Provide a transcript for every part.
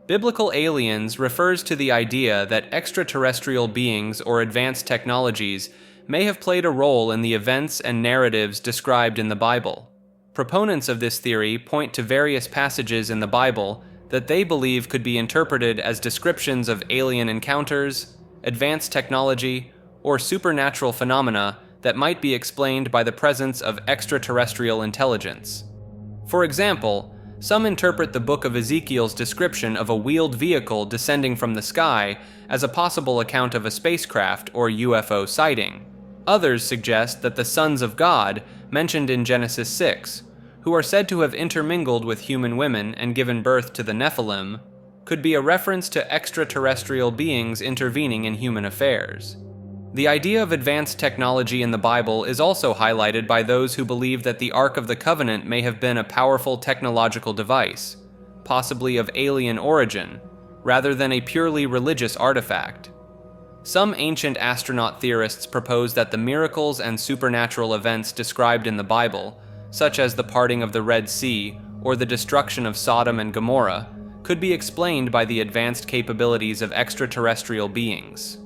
Biblical aliens refers to the idea that extraterrestrial beings or advanced technologies may have played a role in the events and narratives described in the Bible. Proponents of this theory point to various passages in the Bible that they believe could be interpreted as descriptions of alien encounters, advanced technology, or supernatural phenomena that might be explained by the presence of extraterrestrial intelligence. For example, some interpret the book of Ezekiel's description of a wheeled vehicle descending from the sky as a possible account of a spacecraft or UFO sighting. Others suggest that the sons of God, mentioned in Genesis 6, who are said to have intermingled with human women and given birth to the Nephilim, could be a reference to extraterrestrial beings intervening in human affairs. The idea of advanced technology in the Bible is also highlighted by those who believe that the Ark of the Covenant may have been a powerful technological device, possibly of alien origin, rather than a purely religious artifact. Some ancient astronaut theorists propose that the miracles and supernatural events described in the Bible, such as the parting of the Red Sea or the destruction of Sodom and Gomorrah, could be explained by the advanced capabilities of extraterrestrial beings.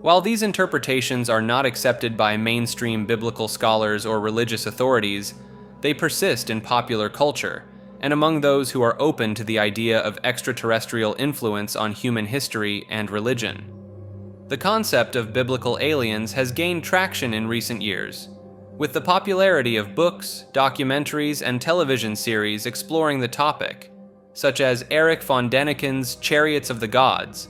While these interpretations are not accepted by mainstream biblical scholars or religious authorities, they persist in popular culture and among those who are open to the idea of extraterrestrial influence on human history and religion. The concept of biblical aliens has gained traction in recent years, with the popularity of books, documentaries, and television series exploring the topic, such as Erich von Däniken's Chariots of the Gods,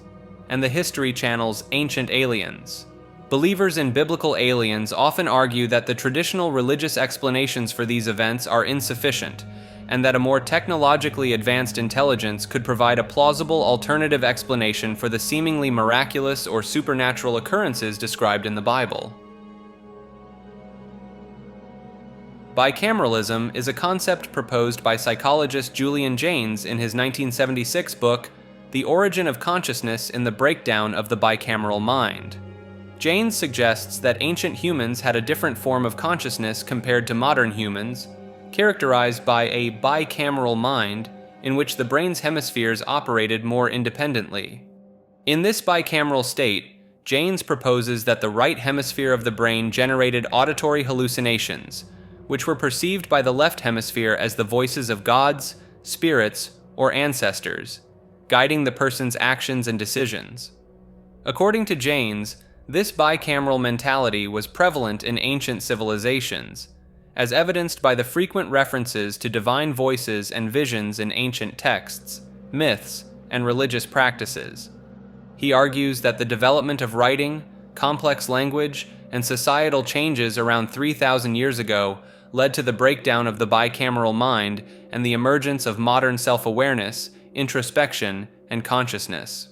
and the History Channel's Ancient Aliens. Believers in biblical aliens often argue that the traditional religious explanations for these events are insufficient, and that a more technologically advanced intelligence could provide a plausible alternative explanation for the seemingly miraculous or supernatural occurrences described in the Bible. Bicameralism is a concept proposed by psychologist Julian Jaynes in his 1976 book, The Origin of Consciousness in the Breakdown of the Bicameral Mind. Jaynes suggests that ancient humans had a different form of consciousness compared to modern humans, characterized by a bicameral mind in which the brain's hemispheres operated more independently. In this bicameral state, Jaynes proposes that the right hemisphere of the brain generated auditory hallucinations, which were perceived by the left hemisphere as the voices of gods, spirits, or ancestors, guiding the person's actions and decisions. According to Jaynes, this bicameral mentality was prevalent in ancient civilizations, as evidenced by the frequent references to divine voices and visions in ancient texts, myths, and religious practices. He argues that the development of writing, complex language, and societal changes around 3,000 years ago led to the breakdown of the bicameral mind and the emergence of modern self-awareness, introspection, and consciousness.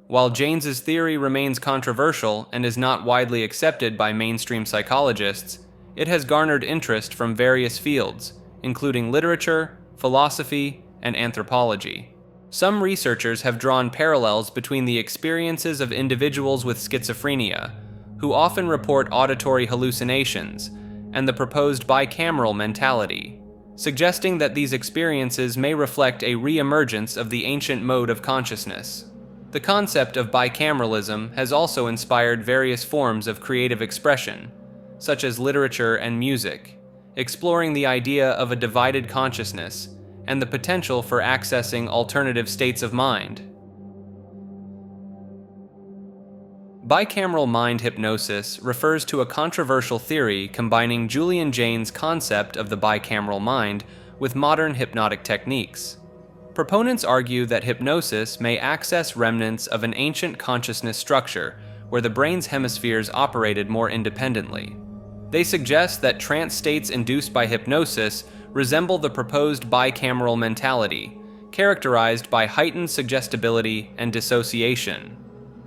While Jaynes's theory remains controversial and is not widely accepted by mainstream psychologists, it has garnered interest from various fields, including literature, philosophy, and anthropology. Some researchers have drawn parallels between the experiences of individuals with schizophrenia, who often report auditory hallucinations, and the proposed bicameral mentality, suggesting that these experiences may reflect a re-emergence of the ancient mode of consciousness. The concept of bicameralism has also inspired various forms of creative expression, such as literature and music, exploring the idea of a divided consciousness and the potential for accessing alternative states of mind. Bicameral mind hypnosis refers to a controversial theory combining Julian Jaynes' concept of the bicameral mind with modern hypnotic techniques. Proponents argue that hypnosis may access remnants of an ancient consciousness structure where the brain's hemispheres operated more independently. They suggest that trance states induced by hypnosis resemble the proposed bicameral mentality, characterized by heightened suggestibility and dissociation.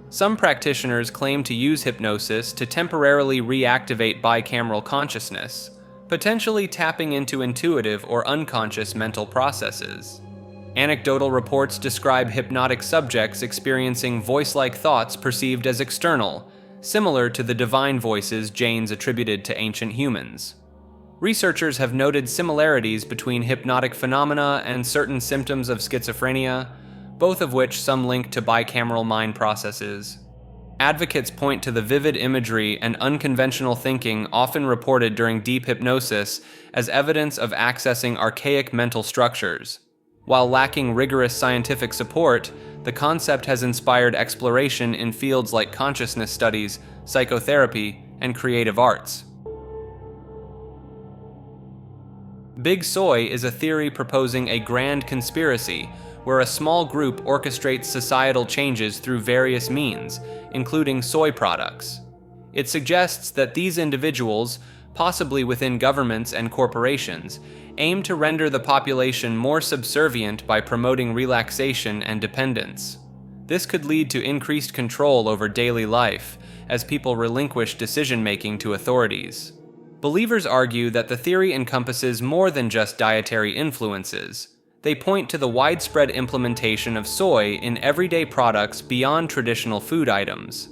Some practitioners claim to use hypnosis to temporarily reactivate bicameral consciousness, potentially tapping into intuitive or unconscious mental processes. Anecdotal reports describe hypnotic subjects experiencing voice-like thoughts perceived as external, similar to the divine voices Jaynes attributed to ancient humans. Researchers have noted similarities between hypnotic phenomena and certain symptoms of schizophrenia, both of which some link to bicameral mind processes. Advocates point to the vivid imagery and unconventional thinking often reported during deep hypnosis as evidence of accessing archaic mental structures. While lacking rigorous scientific support, the concept has inspired exploration in fields like consciousness studies, psychotherapy, and creative arts. Big Soy is a theory proposing a grand conspiracy where a small group orchestrates societal changes through various means, including soy products. It suggests that these individuals, possibly within governments and corporations, aim to render the population more subservient by promoting relaxation and dependence. This could lead to increased control over daily life, as people relinquish decision-making to authorities. Believers argue that the theory encompasses more than just dietary influences. They point to the widespread implementation of soy in everyday products beyond traditional food items.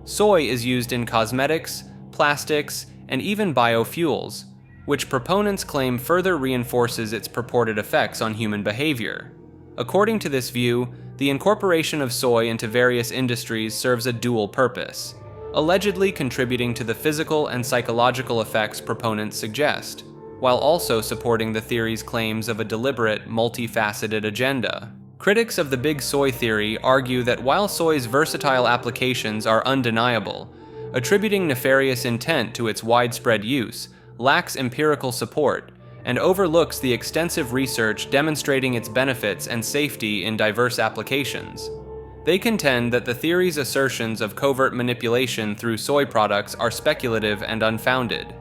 Soy is used in cosmetics, plastics, and even biofuels, which proponents claim further reinforces its purported effects on human behavior. According to this view, the incorporation of soy into various industries serves a dual purpose, allegedly contributing to the physical and psychological effects proponents suggest, while also supporting the theory's claims of a deliberate, multifaceted agenda. Critics of the Big Soy theory argue that while soy's versatile applications are undeniable, attributing nefarious intent to its widespread use lacks empirical support and overlooks the extensive research demonstrating its benefits and safety in diverse applications. They contend that the theory's assertions of covert manipulation through soy products are speculative and unfounded.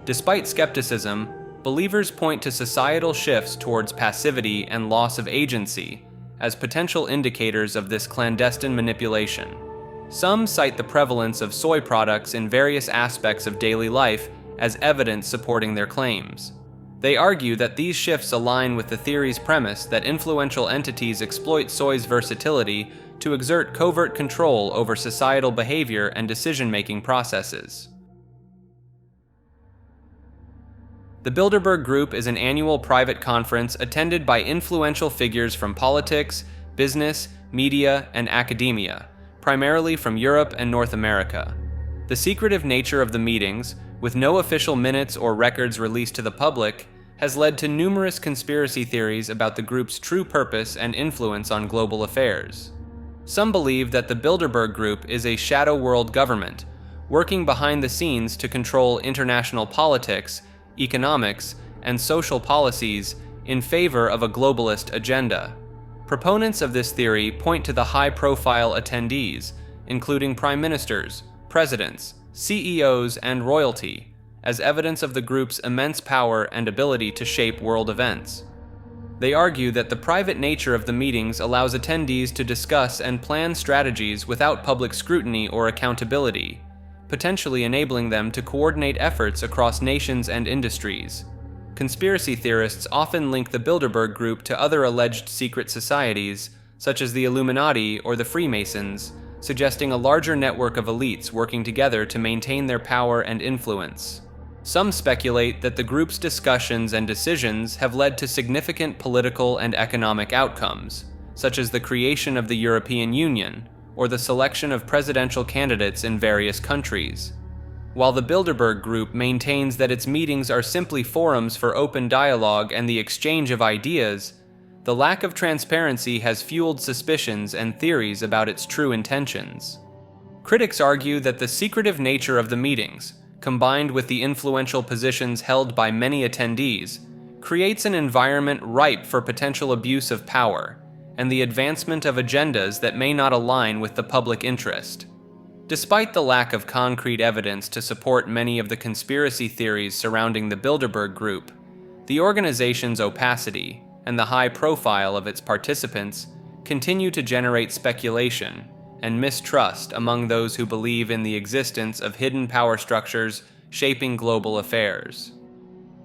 Despite skepticism, believers point to societal shifts towards passivity and loss of agency as potential indicators of this clandestine manipulation. Some cite the prevalence of soy products in various aspects of daily life as evidence supporting their claims. They argue that these shifts align with the theory's premise that influential entities exploit soy's versatility to exert covert control over societal behavior and decision-making processes. The Bilderberg Group is an annual private conference attended by influential figures from politics, business, media, and academia, primarily from Europe and North America. The secretive nature of the meetings, with no official minutes or records released to the public, has led to numerous conspiracy theories about the group's true purpose and influence on global affairs. Some believe that the Bilderberg Group is a shadow world government, working behind the scenes to control international politics, economics, and social policies in favor of a globalist agenda. Proponents of this theory point to the high-profile attendees, including prime ministers, presidents, CEOs, and royalty, as evidence of the group's immense power and ability to shape world events. They argue that the private nature of the meetings allows attendees to discuss and plan strategies without public scrutiny or accountability, potentially enabling them to coordinate efforts across nations and industries. Conspiracy theorists often link the Bilderberg Group to other alleged secret societies, such as the Illuminati or the Freemasons, suggesting a larger network of elites working together to maintain their power and influence. Some speculate that the group's discussions and decisions have led to significant political and economic outcomes, such as the creation of the European Union or the selection of presidential candidates in various countries. While the Bilderberg Group maintains that its meetings are simply forums for open dialogue and the exchange of ideas, the lack of transparency has fueled suspicions and theories about its true intentions. Critics argue that the secretive nature of the meetings, combined with the influential positions held by many attendees, creates an environment ripe for potential abuse of power and the advancement of agendas that may not align with the public interest. Despite the lack of concrete evidence to support many of the conspiracy theories surrounding the Bilderberg Group, the organization's opacity and the high profile of its participants continue to generate speculation and mistrust among those who believe in the existence of hidden power structures shaping global affairs.